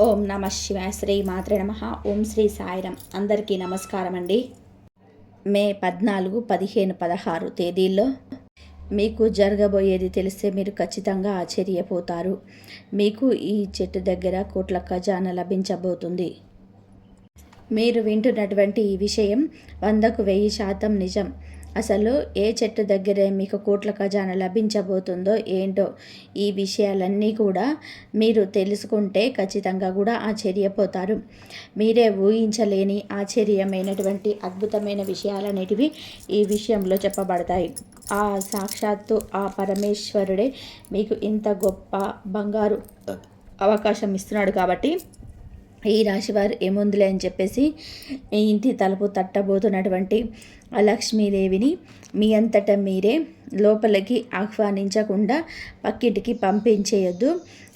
ఓం నమ శివాయ. శ్రీ మాత్రే నమ. ఓం శ్రీ సాయిరం. అందరికీ నమస్కారం అండి. మే 14, 15, 16 తేదీల్లో మీకు జరగబోయేది తెలిస్తే మీరు ఖచ్చితంగా ఆశ్చర్యపోతారు. మీకు ఈ చెట్టు దగ్గర కోట్ల ఖజానా లభించబోతుంది. మీరు వింటున్నటువంటి ఈ విషయం 100కు 1000% నిజం. అసలు ఏ చెట్టు దగ్గరే మీకు కోట్ల ఖజానా లభించబోతుందో ఏంటో ఈ విషయాలన్నీ కూడా మీరు తెలుసుకుంటే ఖచ్చితంగా కూడా ఆశ్చర్యపోతారు. మీరే ఊహించలేని ఆశ్చర్యమైనటువంటి అద్భుతమైన విషయాలనేటివి ఈ విషయంలో చెప్పబడతాయి. ఆ సాక్షాత్తు ఆ పరమేశ్వరుడే మీకు ఇంత గొప్ప బంగారు అవకాశం ఇస్తున్నాడు. కాబట్టి ఈ రాశివారు ఏముందిలే అని చెప్పేసి ఈ ఇంటి తలుపు తట్టబోతున్నటువంటి ఆ లక్ష్మీదేవిని మీ అంతటా మీరే లోపలికి ఆహ్వానించకుండా పక్కింటికి పంపించేయొద్దు.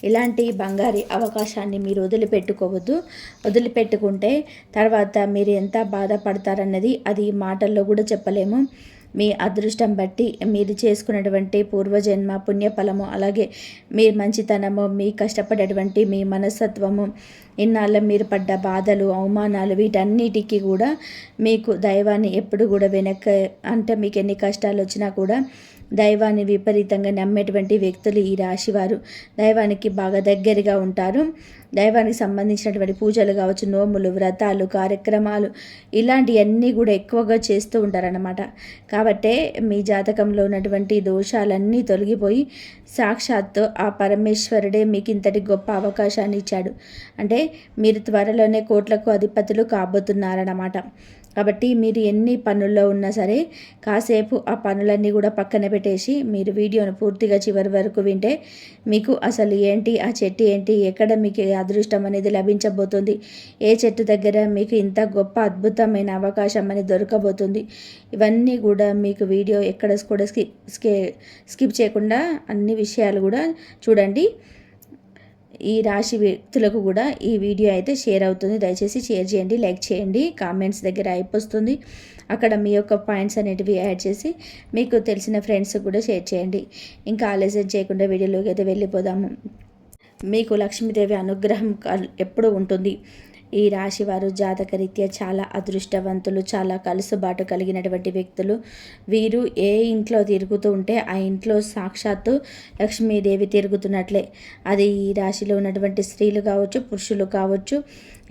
ఇలాంటి బంగారి అవకాశాన్ని మీరు వదిలిపెట్టుకోవద్దు. వదిలిపెట్టుకుంటే తర్వాత మీరు ఎంత బాధపడతారన్నది అది మాటల్లో కూడా చెప్పలేము. మీ అదృష్టం బట్టి మీరు చేసుకున్నటువంటి పూర్వజన్మ పుణ్యఫలము, అలాగే మీ మంచితనము, మీ కష్టపడేటువంటి మీ మనస్తత్వము, ఇన్నాళ్ళ మీరు పడ్డ బాధలు, అవమానాలు, వీటన్నిటికీ కూడా మీకు దైవాన్ని ఎప్పుడు కూడా అంటే మీకు ఎన్ని కష్టాలు వచ్చినా కూడా దైవాన్ని విపరీతంగా నమ్మేటువంటి వ్యక్తులు ఈ రాశివారు. దైవానికి బాగా దగ్గరగా ఉంటారు. దైవానికి సంబంధించినటువంటి పూజలు కావచ్చు, నోములు, వ్రతాలు, కార్యక్రమాలు ఇలాంటివన్నీ కూడా ఎక్కువగా చేస్తూ ఉంటారన్నమాట. కాబట్టే మీ జాతకంలో ఉన్నటువంటి దోషాలన్నీ తొలగిపోయి సాక్షాత్తు ఆ పరమేశ్వరుడే మీకు ఇంతటి గొప్ప అవకాశాన్ని ఇచ్చాడు. అంటే మీరు త్వరలోనే కోట్లకు అధిపతులు కాబోతున్నారన్నమాట. కాబట్టి మీరు ఎన్ని పనుల్లో ఉన్నా సరే కాసేపు ఆ పనులన్నీ కూడా పక్కన పెట్టేసి మీరు వీడియోను పూర్తిగా చివరి వరకు వింటే మీకు అసలు ఏంటి, ఆ చెట్టు ఏంటి, ఎక్కడ మీకు అదృష్టం అనేది లభించబోతుంది, ఏ చెట్టు దగ్గర మీకు ఇంత గొప్ప అద్భుతమైన అవకాశం అనేది దొరకబోతుంది, ఇవన్నీ కూడా మీకు వీడియో ఎక్కడ కూడా స్కిప్ చేయకుండా అన్ని విషయాలు కూడా చూడండి. ఈ రాశి వ్యక్తులకు కూడా ఈ వీడియో అయితే షేర్ అవుతుంది. దయచేసి షేర్ చేయండి, లైక్ చేయండి. కామెంట్స్ దగ్గర అయిపోతుంది, అక్కడ మీ యొక్క పాయింట్స్ అనేటివి యాడ్ చేసి మీకు తెలిసిన ఫ్రెండ్స్ కూడా షేర్ చేయండి. ఇంకా ఆలస్యం చేయకుండా వీడియోలోకి అయితే వెళ్ళిపోదాము. మీకు లక్ష్మీదేవి అనుగ్రహం ఎప్పుడు ఉంటుంది. ఈ రాశి వారు జాతకరీత్యా చాలా అదృష్టవంతులు, చాలా కలుసుబాటు కలిగినటువంటి వ్యక్తులు. వీరు ఏ ఇంట్లో తిరుగుతూ ఉంటే ఆ ఇంట్లో సాక్షాత్తు లక్ష్మీదేవి తిరుగుతున్నట్లే. అది ఈ రాశిలో ఉన్నటువంటి స్త్రీలు కావచ్చు, పురుషులు కావచ్చు,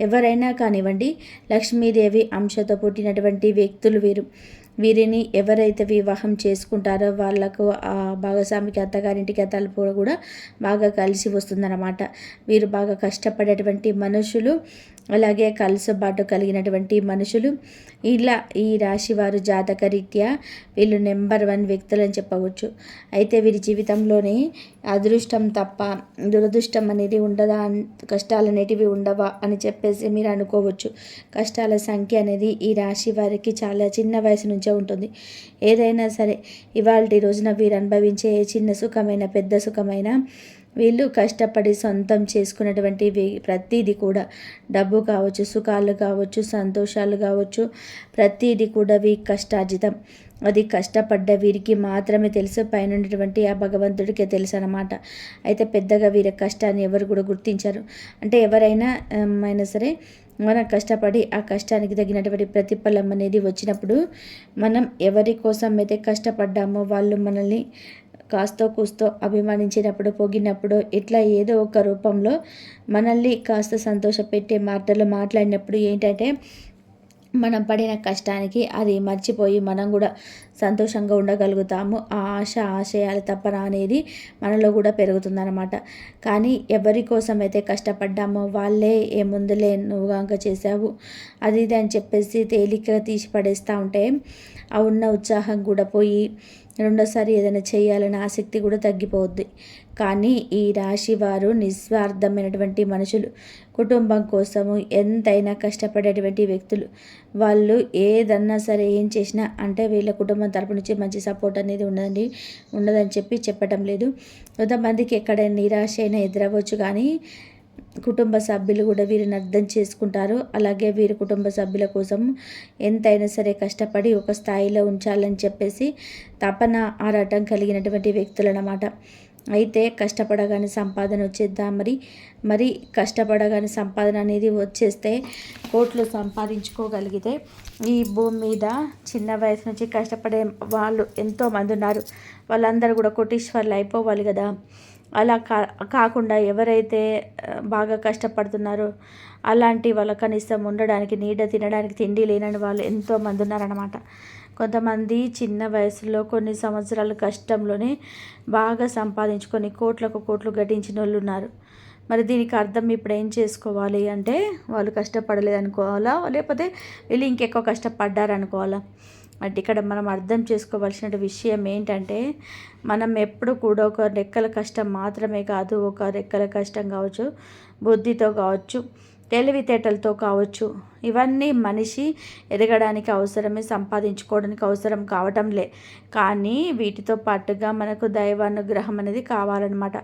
ఎవరైనా కానివ్వండి, లక్ష్మీదేవి అంశతో పుట్టినటువంటి వ్యక్తులు వీరు. వీరిని ఎవరైతే వివాహం చేసుకుంటారో వాళ్ళకు ఆ భాగస్వామికి అత్తగారింటికి తలుపు కూడా బాగా కలిసి వస్తుందన్నమాట. వీరు బాగా కష్టపడేటువంటి మనుషులు, అలాగే కలుసుబాటు కలిగినటువంటి మనుషులు. ఇలా ఈ రాశి వారు జాతకరీత్యా వీళ్ళు నెంబర్ 1 వ్యక్తులు అని చెప్పవచ్చు. అయితే వీరి జీవితంలోనే అదృష్టం తప్ప దురదృష్టం అనేది ఉండదా, కష్టాలు అనేటివి ఉండవా అని చెప్పేసి మీరు అనుకోవచ్చు. కష్టాల సంఖ్య అనేది ఈ రాశి వారికి చాలా చిన్న వయసు నుంచే ఉంటుంది. ఏదైనా సరే ఇవాళ రోజున వీరు అనుభవించే చిన్న సుఖమైన పెద్ద సుఖమైన వీళ్ళు కష్టపడి సొంతం చేసుకున్నటువంటి ప్రతీది కూడా, డబ్బు కావచ్చు, సుఖాలు కావచ్చు, సంతోషాలు కావచ్చు, ప్రతీది కూడా వీరి కష్టార్జితం. అది కష్టపడ్డ వీరికి మాత్రమే తెలుసు, పైన ఉన్నటువంటి ఆ భగవంతుడికే తెలుసు అన్నమాట. అయితే పెద్దగా వీరి కష్టాన్ని ఎవరు కూడా గుర్తించరు. అంటే ఎవరైనా అయినా సరే మనం కష్టపడి ఆ కష్టానికి తగినటువంటి ప్రతిఫలం అనేది వచ్చినప్పుడు మనం ఎవరి కోసం అయితే కష్టపడ్డామో వాళ్ళు మనల్ని కాస్తో కూస్తో అభిమానించినప్పుడు, పొగినప్పుడు, ఇట్లా ఏదో ఒక రూపంలో మనల్ని కాస్త సంతోషపెట్టే మాటలు మాట్లాడినప్పుడు ఏంటంటే మనం పడిన కష్టానికి అది మర్చిపోయి మనం కూడా సంతోషంగా ఉండగలుగుతాము. ఆ ఆశయాల తపన అనేది మనలో కూడా పెరుగుతుందన్నమాట. కానీ ఎవరి కోసం అయితే కష్టపడ్డామో వాళ్ళే ఏముందులే నువ్వుగాక చేసావు అది ఇది అని చెప్పేసి తేలికగా తీసి పడేస్తూ ఉంటే ఆ ఉన్న ఉత్సాహం కూడా పోయి రెండోసారి ఏదైనా చేయాలనే ఆసక్తి కూడా తగ్గిపోద్ది. కానీ ఈ రాశి వారు నిస్వార్థమైనటువంటి మనుషులు. కుటుంబం కోసము ఎంతైనా కష్టపడేటువంటి వ్యక్తులు. వాళ్ళు ఏదన్నా సరే ఏం చేసినా అంటే వీళ్ళ కుటుంబం తరపు నుంచి మంచి సపోర్ట్ అనేది ఉండదని చెప్పి చెప్పటం లేదు. కొంతమందికి ఎక్కడైనా నిరాశ అయినా ఎదురవ్వచ్చు, కానీ కుటుంబ సభ్యులు కూడా వీరిని అర్థం చేసుకుంటారు. అలాగే వీరి కుటుంబ సభ్యుల కోసం ఎంతైనా సరే కష్టపడి ఒక స్థాయిలో ఉంచాలని చెప్పేసి తపన ఆరాటం కలిగినటువంటి వ్యక్తులు అన్నమాట. అయితే కష్టపడగానే సంపాదన వచ్చేద్దా మరి కష్టపడగానే సంపాదన అనేది వచ్చేస్తే కోట్లు సంపాదించుకోగలిగితే ఈ భూమి మీద చిన్న వయసు నుంచి కష్టపడే వాళ్ళు ఎంతోమంది ఉన్నారు. వాళ్ళందరూ కూడా కోటీశ్వర్లు అయిపోవాలి కదా. అలా కాకుండా ఎవరైతే బాగా కష్టపడుతున్నారో అలాంటి వాళ్ళ కనీసం ఉండడానికి నీడ, తినడానికి తిండి లేనని వాళ్ళు ఎంతోమంది ఉన్నారన్నమాట. కొంతమంది చిన్న వయసులో కొన్ని సంవత్సరాల కష్టంలోనే బాగా సంపాదించుకొని కోట్లకు కోట్లు గడించిన వాళ్ళు ఉన్నారు. మరి దీనికి అర్థం ఇప్పుడు ఏం చేసుకోవాలి అంటే, వాళ్ళు కష్టపడలేదు అనుకోవాలా, లేకపోతే వీళ్ళు ఇంకెక్కువ కష్టపడ్డారనుకోవాలా? అంటే ఇక్కడ మనం అర్థం చేసుకోవాల్సిన విషయం ఏంటంటే, మనం ఎప్పుడు కూడా ఒక రెక్కల కష్టం మాత్రమే కాదు, ఒక రెక్కల కష్టం కావచ్చు, బుద్ధితో కావచ్చు, తెలివితేటలతో కావచ్చు, ఇవన్నీ మనిషి ఎదగడానికి అవసరమే, సంపాదించుకోవడానికి అవసరం కావటంలే. కానీ వీటితో పాటుగా మనకు దైవానుగ్రహం అనేది కావాలన్నమాట.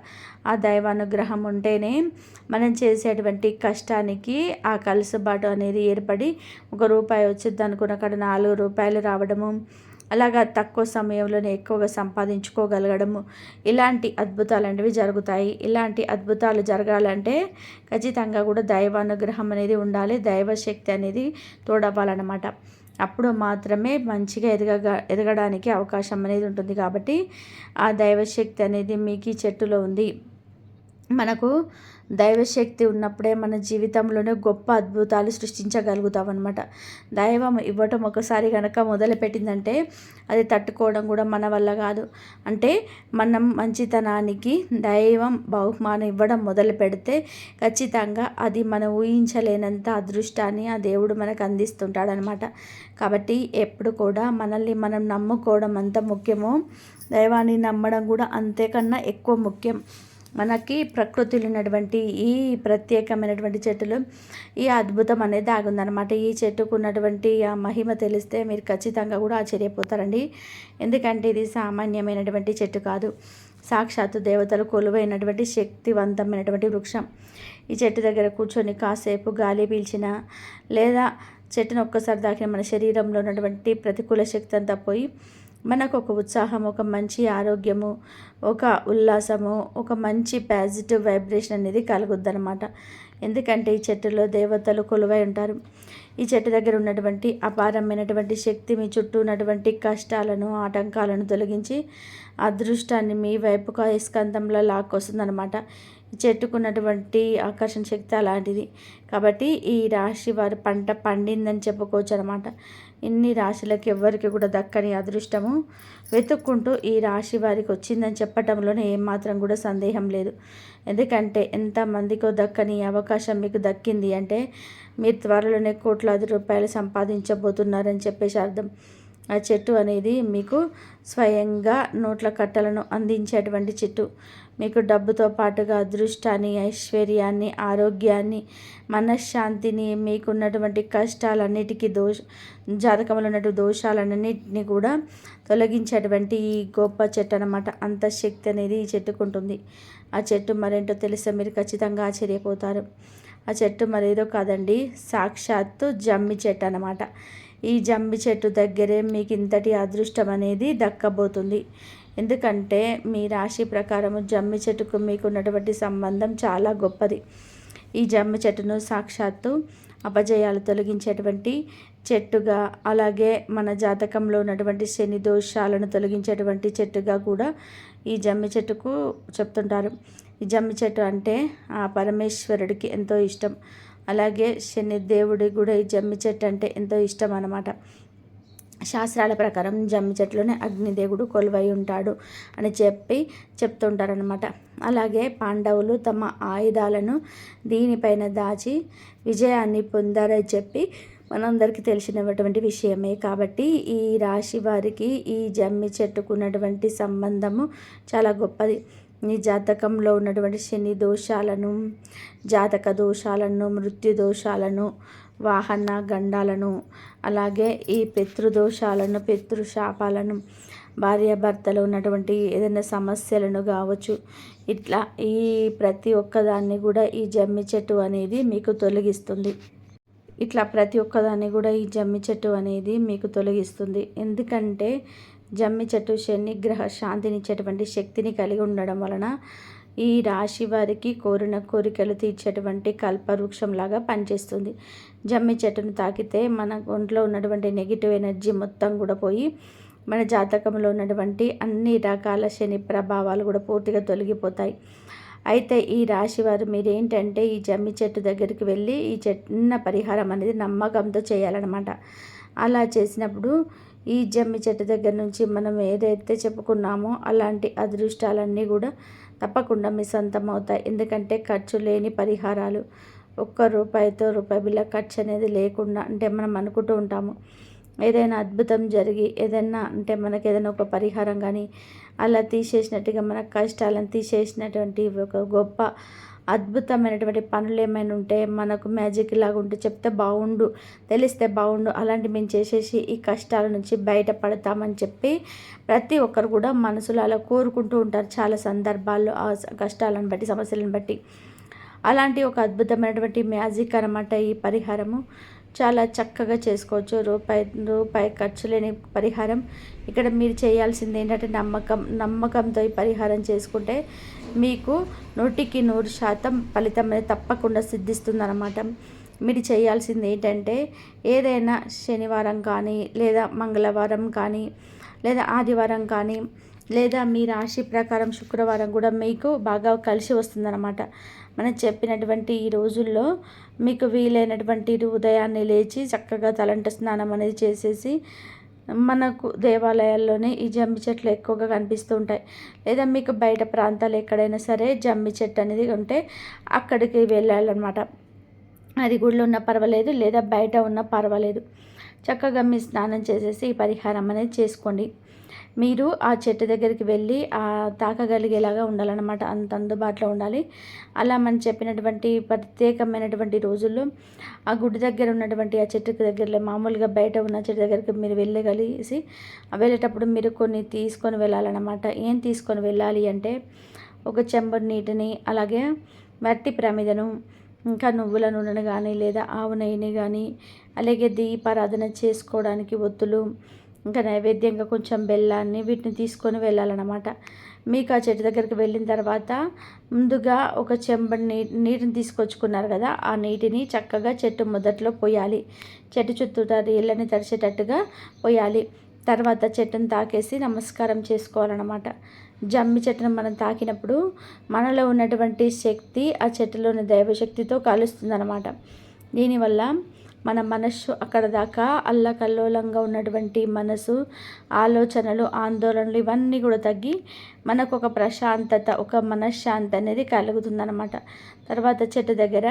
ఆ దైవానుగ్రహం ఉంటేనే మనం చేసేటువంటి కష్టానికి ఆ కలుసుబాటు అనేది ఏర్పడి ₹1 వచ్చింది అనుకున్న అక్కడ ₹4 రావడము, అలాగా తక్కువ సమయంలోనే ఎక్కువగా సంపాదించుకోగలగడము, ఇలాంటి అద్భుతాలు అనేవి జరుగుతాయి. ఇలాంటి అద్భుతాలు జరగాలంటే ఖచ్చితంగా కూడా దైవానుగ్రహం అనేది ఉండాలి, దైవశక్తి అనేది తోడవ్వాలన్నమాట. అప్పుడు మాత్రమే మంచిగా ఎదగడానికి అవకాశం అనేది ఉంటుంది. కాబట్టి ఆ దైవశక్తి అనేది మీకు ఈ చెట్టులో ఉంది. మనకు దైవశక్తి ఉన్నప్పుడే మన జీవితంలోనే గొప్ప అద్భుతాలు సృష్టించగలుగుతాం అనమాట. దైవం ఇవ్వటం ఒకసారి కనుక మొదలుపెట్టిందంటే అది తట్టుకోవడం కూడా మన వల్ల కాదు. అంటే మనం మంచితనానికి దైవం బహుమానం ఇవ్వడం మొదలు పెడితే ఖచ్చితంగా అది మనం ఊహించలేనంత అదృష్టాన్ని ఆ దేవుడు మనకు అందిస్తుంటాడనమాట. కాబట్టి ఎప్పుడు కూడా మనల్ని మనం నమ్ముకోవడం అంత ముఖ్యమో దైవాన్ని నమ్మడం కూడా అంతేకన్నా ఎక్కువ ముఖ్యం. మనకి ప్రకృతిలో ఉన్నటువంటి ఈ ప్రత్యేకమైనటువంటి చెట్టులో ఈ అద్భుతం అనేది దాగుందనమాట. ఈ చెట్టుకు ఉన్నటువంటి ఆ మహిమ తెలిస్తే మీరు ఖచ్చితంగా కూడా ఆశ్చర్యపోతారండి. ఎందుకంటే ఇది సామాన్యమైనటువంటి చెట్టు కాదు, సాక్షాత్తు దేవతలు కొలువైనటువంటి శక్తివంతమైనటువంటి వృక్షం. ఈ చెట్టు దగ్గర కూర్చొని కాసేపు గాలి పీల్చినా లేదా చెట్టును ఒక్కసారి దాకిన మన శరీరంలో ఉన్నటువంటి ప్రతికూల శక్తి అంతా పోయి మనకు ఒక ఉత్సాహం, ఒక మంచి ఆరోగ్యము, ఒక ఉల్లాసము, ఒక మంచి పాజిటివ్ వైబ్రేషన్ అనేది కలుగుద్దనమాట. ఎందుకంటే ఈ చెట్టులో దేవతలు కొలువై ఉంటారు. ఈ చెట్టు దగ్గర ఉన్నటువంటి అపారమైనటువంటి శక్తి మీ చుట్టూ ఉన్నటువంటి కష్టాలను, ఆటంకాలను తొలగించి అదృష్టాన్ని మీ వైపుగా స్కందంలో లాక్కొస్తుందనమాట. ఈ చెట్టుకున్నటువంటి ఆకర్షణ శక్తి అలాంటిది. కాబట్టి ఈ రాశి వారి పంట పండిందని చెప్పుకోవచ్చు అనమాట. ఇన్ని రాశులకు ఎవ్వరికి కూడా దక్కని అదృష్టము వెతుక్కుంటూ ఈ రాశి వారికి వచ్చిందని చెప్పటంలోనే ఏమాత్రం కూడా సందేహం లేదు. ఎందుకంటే ఎంతమందికో దక్కని అవకాశం మీకు దక్కింది అంటే మీరు త్వరలోనే ₹1,00,00,000 సంపాదించబోతున్నారని చెప్పేసి అర్థం. ఆ చెట్టు అనేది మీకు స్వయంగా నోట్ల కట్టలను అందించేటువంటి చెట్టు. మీకు డబ్బుతో పాటుగా అదృష్టాన్ని, ఐశ్వర్యాన్ని, ఆరోగ్యాన్ని, మనశ్శాంతిని, మీకున్నటువంటి కష్టాలన్నిటికీ జాతకంలో ఉన్నటువంటి దోషాలన్నింటినీ కూడా తొలగించేటువంటి ఈ గొప్ప చెట్టు అనమాట. అంత శక్తి అనేది ఈ చెట్టుకుంటుంది. ఆ చెట్టు మరేంటో తెలిస్తే మీరు ఖచ్చితంగా ఆశ్చర్యపోతారు. ఆ చెట్టు మరేదో కాదండి, సాక్షాత్తు జమ్మి చెట్టు అనమాట. ఈ జమ్మి చెట్టు దగ్గరే మీకు ఇంతటి అదృష్టం అనేది దక్కబోతుంది. ఎందుకంటే మీ రాశి ప్రకారం జమ్మి చెట్టుకు మీకు ఉన్నటువంటి సంబంధం చాలా గొప్పది. ఈ జమ్మి చెట్టును సాక్షాత్తు అపజయాలు తొలగించేటువంటి చెట్టుగా, అలాగే మన జాతకంలో ఉన్నటువంటి శని దోషాలను తొలగించేటువంటి చెట్టుగా కూడా ఈ జమ్మి చెట్టుకు చెప్తుంటారు. ఈ జమ్మి చెట్టు అంటే ఆ పరమేశ్వరుడికి ఎంతో ఇష్టం. అలాగే శని దేవుడికి కూడా ఈ జమ్మి చెట్టు అంటే ఎంతో ఇష్టం అన్నమాట. శాస్త్రాల ప్రకారం జమ్మి చెట్టులోనే అగ్నిదేవుడు కొలువై ఉంటాడు అని చెప్తుంటారనమాట. అలాగే పాండవులు తమ ఆయుధాలను దీనిపైన దాచి విజయాన్ని పొందారని చెప్పి మనందరికీ తెలిసినటువంటి విషయమే. కాబట్టి ఈ రాశి వారికి ఈ జమ్మి చెట్టుకున్నటువంటి సంబంధము చాలా గొప్పది. ఈ జాతకంలో ఉన్నటువంటి శని దోషాలను, జాతక దోషాలను, మృత్యు దోషాలను, వాహన గండాలను, అలాగే ఈ పితృదోషాలను, పితృశాపాలను, భార్యాభర్తలు ఉన్నటువంటి ఏదైనా సమస్యలను కావచ్చు, ఇట్లా ఈ ప్రతి ఒక్కదాన్ని కూడా ఈ జమ్మి చెట్టు అనేది మీకు తొలగిస్తుంది. ఇట్లా ప్రతి ఒక్కదాన్ని కూడా ఈ జమ్మి చెట్టు అనేది మీకు తొలగిస్తుంది. ఎందుకంటే జమ్మి చెట్టు శనిగ్రహ శాంతినిచ్చేటువంటి శక్తిని కలిగి ఉండడం వలన ఈ రాశి వారికి కోరిన కోరికలు తీర్చేటువంటి కల్పవృక్షంలాగా పనిచేస్తుంది. జమ్మి చెట్టును తాకితే మన ఒంట్లో ఉన్నటువంటి నెగిటివ్ ఎనర్జీ మొత్తం కూడా పోయి మన జాతకంలో ఉన్నటువంటి అన్ని రకాల శని ప్రభావాలు కూడా పూర్తిగా తొలగిపోతాయి. అయితే ఈ రాశి వారు మీరేంటంటే ఈ జమ్మి చెట్టు దగ్గరికి వెళ్ళి ఈ చిన్న పరిహారం అనేది నమ్మకంతో చేయాలన్నమాట. అలా చేసినప్పుడు ఈ జమ్మి చెట్టు దగ్గర నుంచి మనం ఏదైతే చెప్పుకున్నామో అలాంటి అదృష్టాలన్నీ కూడా తప్పకుండా మీ సొంతం అవుతాయి. ఎందుకంటే ఖర్చు లేని పరిహారాలు, రూపాయితో రూపాయి బిళ్ళ ఖర్చు అనేది లేకుండా, అంటే మనం అనుకుంటూ ఉంటాము ఏదైనా అద్భుతం జరిగి ఏదైనా అంటే మనకి ఏదైనా ఒక పరిహారం కానీ అలా తీసేసినట్టుగా మన కష్టాలను తీసేసినటువంటి ఒక గొప్ప అద్భుతమైనటువంటి పనులు ఏమైనా ఉంటే మనకు మ్యాజిక్ లాగా ఉంటే చెప్తే బాగుండు, తెలిస్తే బాగుండు, అలాంటి మేము చేసేసి ఈ కష్టాల నుంచి బయటపడతామని చెప్పి ప్రతి ఒక్కరు కూడా మనసులో అలా కోరుకుంటూ ఉంటారు చాలా సందర్భాల్లో ఆ కష్టాలను బట్టి, సమస్యలను బట్టి. అలాంటి ఒక అద్భుతమైనటువంటి మ్యాజిక్ అన్నమాట ఈ పరిహారము. చాలా చక్కగా చేసుకోవచ్చు. రూపాయి ఖర్చు లేని పరిహారం. ఇక్కడ మీరు చేయాల్సింది ఏంటంటే నమ్మకంతో ఈ పరిహారం చేసుకుంటే మీకు 100% ఫలితం అనేది తప్పకుండా సిద్ధిస్తుందన్నమాట. మీరు చేయాల్సింది ఏంటంటే ఏదైనా శనివారం కానీ లేదా మంగళవారం కానీ లేదా ఆదివారం కానీ లేదా మీ రాశి ప్రకారం శుక్రవారం కూడా మీకు బాగా కలిసి వస్తుందన్నమాట. మనం చెప్పినటువంటి ఈ రోజుల్లో మీకు వీలైనటువంటి ఉదయాన్నే లేచి చక్కగా తలంట స్నానం అనేది చేసేసి మనకు దేవాలయాల్లోనే ఈ జమ్మి చెట్లు ఎక్కువగా కనిపిస్తూ ఉంటాయి. లేదా మీకు బయట ప్రాంతాలు ఎక్కడైనా సరే జమ్మి చెట్టు అనేది ఉంటే అక్కడికి వెళ్ళాలన్నమాట. అది గుడిలో ఉన్న పర్వాలేదు, లేదా బయట ఉన్న పర్వాలేదు. చక్కగా మీ స్నానం చేసేసి ఈ పరిహారం అనేది చేసుకోండి. మీరు ఆ చెట్టు దగ్గరికి వెళ్ళి తాకగలిగేలాగా ఉండాలన్నమాట. అంత అందుబాటులో ఉండాలి. అలా మనం చెప్పినటువంటి ప్రత్యేకమైనటువంటి రోజుల్లో ఆ గుడి దగ్గర ఉన్నటువంటి ఆ చెట్టుకి దగ్గరలో మామూలుగా బయట ఉన్న చెట్టు దగ్గరికి మీరు వెళ్ళగలిసి వెళ్ళేటప్పుడు మీరు కొన్ని తీసుకొని వెళ్ళాలన్నమాట. ఏం తీసుకొని వెళ్ళాలి అంటే ఒక చెంబు నీటిని, అలాగే మట్టి ప్రమిదను, ఇంకా నువ్వుల నూనెను కానీ లేదా ఆవు నెయ్యిని కానీ, అలాగే దీపారాధన చేసుకోవడానికి ఒత్తులు, ఇంకా నైవేద్యంగా కొంచెం బెల్లాన్ని, వీటిని తీసుకొని వెళ్ళాలన్నమాట. మీకు ఆ చెట్టు దగ్గరికి వెళ్ళిన తర్వాత ముందుగా ఒక చెంబడి నీటిని తీసుకొచ్చుకున్నారు కదా, ఆ నీటిని చక్కగా చెట్టు మొదట్లో పోయాలి. చెట్టు చుట్టూ నీళ్ళని తడిచేటట్టుగా పోయాలి. తర్వాత చెట్టును తాకేసి నమస్కారం చేసుకోవాలన్నమాట. జమ్మి చెట్టును మనం తాకినప్పుడు మనలో ఉన్నటువంటి శక్తి ఆ చెట్టులోని దైవశక్తితో కలుస్తుందన్నమాట. దీనివల్ల మన మనస్సు అక్కడ దాకా అల్లకల్లోలంగా ఉన్నటువంటి మనసు, ఆలోచనలు, ఆందోళనలు ఇవన్నీ కూడా తగ్గి మనకు ఒక ప్రశాంతత, ఒక మనశ్శాంతి అనేది కలుగుతుందన్నమాట. తర్వాత చెట్టు దగ్గర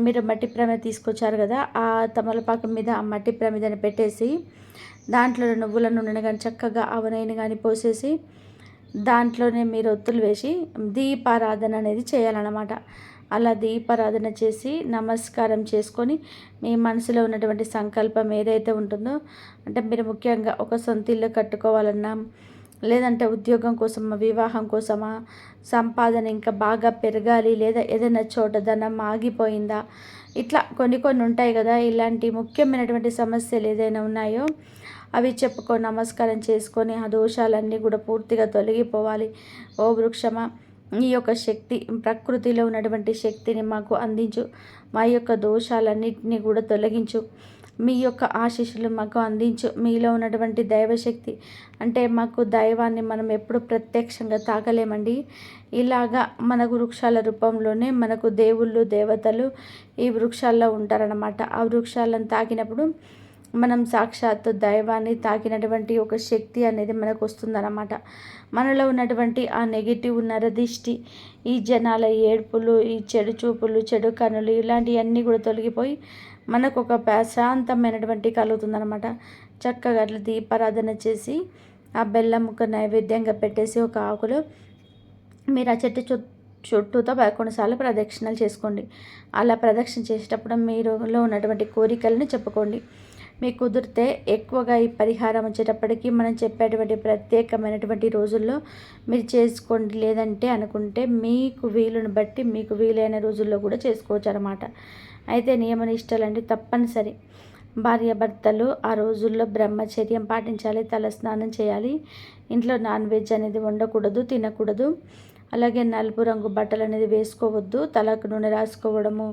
మీరు మట్టి ప్రమిద తీసుకొచ్చారు కదా, ఆ తమలపాకు మీద ఆ మట్టి ప్రమిదని పెట్టేసి దాంట్లో నువ్వుల నూనెను కానీ చక్కగా ఆవనైని కానీ పోసేసి దాంట్లోనే మీరు ఒత్తులు వేసి దీపారాధన అనేది చేయాలన్నమాట. అలా దీపారాధన చేసి నమస్కారం చేసుకొని మీ మనసులో ఉన్నటువంటి సంకల్పం ఏదైతే ఉంటుందో, అంటే మీరు ముఖ్యంగా ఒక సొంత ఇల్లు కట్టుకోవాలన్నా, లేదంటే ఉద్యోగం కోసమా, వివాహం కోసమా, సంపాదన ఇంకా బాగా పెరగాలి, లేదా ఏదైనా చోట ధనం ఆగిపోయిందా, ఇట్లా కొన్ని ఉంటాయి కదా. ఇలాంటి ముఖ్యమైనటువంటి సమస్యలు ఏదైనా ఉన్నాయో అవి చెప్పుకొని నమస్కారం చేసుకొని ఆ దోషాలన్నీ కూడా పూర్తిగా తొలగిపోవాలి. ఓ వృక్షమా, ఈ యొక్క శక్తి, ప్రకృతిలో ఉన్నటువంటి శక్తిని మాకు అందించు, మా యొక్క దోషాలన్నింటినీ కూడా తొలగించు, మీ యొక్క ఆశీస్సులు మాకు అందించు. మీలో ఉన్నటువంటి దైవశక్తి, అంటే మాకు దైవాన్ని మనం ఎప్పుడు ప్రత్యక్షంగా తాకలేమండి. ఇలాగా మనకు వృక్షాల రూపంలోనే మనకు దేవుళ్ళు, దేవతలు ఈ వృక్షాల్లో ఉంటారన్నమాట. ఆ వృక్షాలను తాకినప్పుడు మనం సాక్షాత్తు దైవాన్ని తాకినటువంటి ఒక శక్తి అనేది మనకు వస్తుందన్నమాట. మనలో ఉన్నటువంటి ఆ నెగిటివ్ నరదిష్టి, ఈ జనాల ఏడ్పులు, ఈ చెడు చూపులు, చెడు కనులు, ఇలాంటివన్నీ కూడా తొలగిపోయి మనకు ఒక ప్రశాంతమైనటువంటి కలుగుతుందన్నమాట. చక్కగా అట్లా దీపారాధన చేసి ఆ బెల్లం ముక్క నైవేద్యంగా పెట్టేసి ఒక ఆకులో మీరు ఆ చెట్టు చుట్టూతో 11 సార్లు ప్రదక్షిణలు చేసుకోండి. అలా ప్రదక్షిణ చేసేటప్పుడు మీరులో ఉన్నటువంటి కోరికలను చెప్పుకోండి. మీకు కుదిరితే ఎక్కువగా ఈ పరిహారం వచ్చేటప్పటికి మనం చెప్పేటువంటి ప్రత్యేకమైనటువంటి రోజుల్లో మీరు చేసుకోండి. లేదంటే అనుకుంటే మీకు వీలుని బట్టి మీకు వీలైన రోజుల్లో కూడా చేసుకోవచ్చు అన్నమాట. అయితే నియమనిష్టలు అంటే తప్పనిసరి. భార్యాభర్తలు ఆ రోజుల్లో బ్రహ్మచర్యం పాటించాలి, తలస్నానం చేయాలి, ఇంట్లో నాన్ వెజ్ అనేది వండకూడదు, తినకూడదు. అలాగే నలుపు రంగు బట్టలు అనేది వేసుకోవద్దు, తలకు నూనె రాసుకోవడము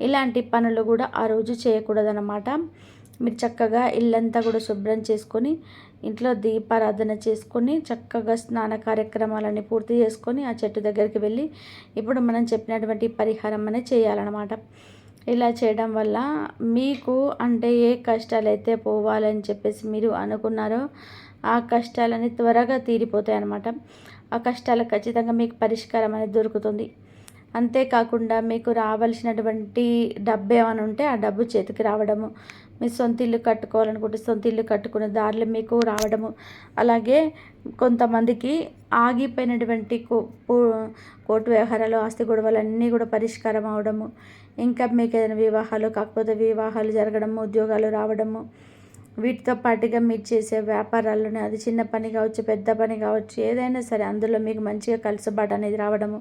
ఇలాంటి పనులు కూడా ఆ రోజు చేయకూడదన్నమాట. మీరు చక్కగా ఇల్లంతా కూడా శుభ్రం చేసుకొని ఇంట్లో దీపారాధన చేసుకొని చక్కగా స్నాన కార్యక్రమాలన్నీ పూర్తి చేసుకొని ఆ చెట్టు దగ్గరికి వెళ్ళి ఇప్పుడు మనం చెప్పినటువంటి పరిహారం అనేది చేయాలన్నమాట. ఇలా చేయడం వల్ల మీకు అంటే ఏ కష్టాలు అయితే పోవాలని చెప్పేసి మీరు అనుకున్నారో ఆ కష్టాలని త్వరగా తీరిపోతాయి అన్నమాట. ఆ కష్టాలు ఖచ్చితంగా మీకు పరిష్కారం అనేది దొరుకుతుంది. అంతేకాకుండా మీకు రావాల్సినటువంటి డబ్బు ఏమైనా ఉంటే ఆ డబ్బు చేతికి రావడము, మీ సొంత ఇల్లు కట్టుకోవాలనుకుంటే సొంత ఇల్లు కట్టుకునే దారిలో మీకు రావడము, అలాగే కొంతమందికి ఆగిపోయినటువంటి కోర్టు వ్యవహారాలు, ఆస్తి గొడవలు అన్నీ కూడా పరిష్కారం అవడము, ఇంకా మీకు ఏదైనా వివాహాలు కాకపోతే వివాహాలు జరగడము, ఉద్యోగాలు రావడము, వీటితో పాటుగా మీరు చేసే వ్యాపారాల్లోనే అది చిన్న పని కావచ్చు, పెద్ద పని కావచ్చు, ఏదైనా సరే అందులో మీకు మంచిగా కలుసుబాటు అనేది రావడము,